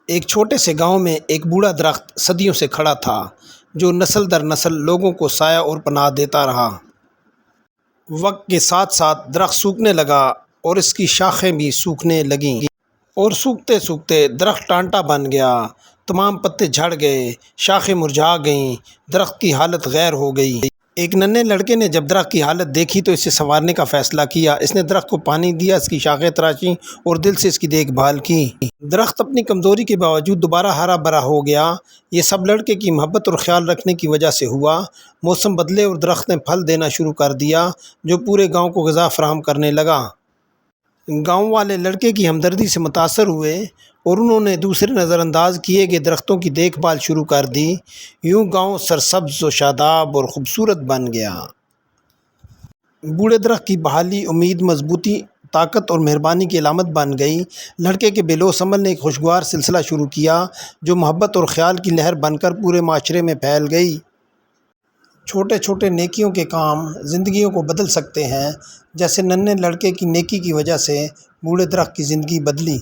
ایک چھوٹے سے گاؤں میں ایک بوڑھا درخت صدیوں سے کھڑا تھا جو نسل در نسل لوگوں کو سایہ اور پناہ دیتا رہا۔ وقت کے ساتھ ساتھ درخت سوکھنے لگا اور اس کی شاخیں بھی سوکھنے لگیں اور سوکھتے سوکھتے درخت ٹانٹا بن گیا۔ تمام پتے جھڑ گئے، شاخیں مرجھا گئیں، درخت کی حالت غیر ہو گئی۔ ایک ننھے لڑکے نے جب درخت کی حالت دیکھی تو اسے سنوارنے کا فیصلہ کیا۔ اس نے درخت کو پانی دیا، اس کی شاخیں تراشیں اور دل سے اس کی دیکھ بھال کی۔ درخت اپنی کمزوری کے باوجود دوبارہ ہرا بھرا ہو گیا۔ یہ سب لڑکے کی محبت اور خیال رکھنے کی وجہ سے ہوا۔ موسم بدلے اور درخت نے پھل دینا شروع کر دیا جو پورے گاؤں کو غذا فراہم کرنے لگا۔ گاؤں والے لڑکے کی ہمدردی سے متاثر ہوئے اور انہوں نے دوسرے نظر انداز کیے گئے درختوں کی دیکھ بھال شروع کر دی۔ یوں گاؤں سرسبز و شاداب اور خوبصورت بن گیا۔ بوڑھے درخت کی بحالی امید، مضبوطی، طاقت اور مہربانی کی علامت بن گئی۔ لڑکے کے بے لوث عمل نے ایک خوشگوار سلسلہ شروع کیا جو محبت اور خیال کی لہر بن کر پورے معاشرے میں پھیل گئی۔ چھوٹے چھوٹے نیکیوں کے کام زندگیوں کو بدل سکتے ہیں، جیسے ننھے لڑکے کی نیکی کی وجہ سے بوڑھے درخت کی زندگی بدلی۔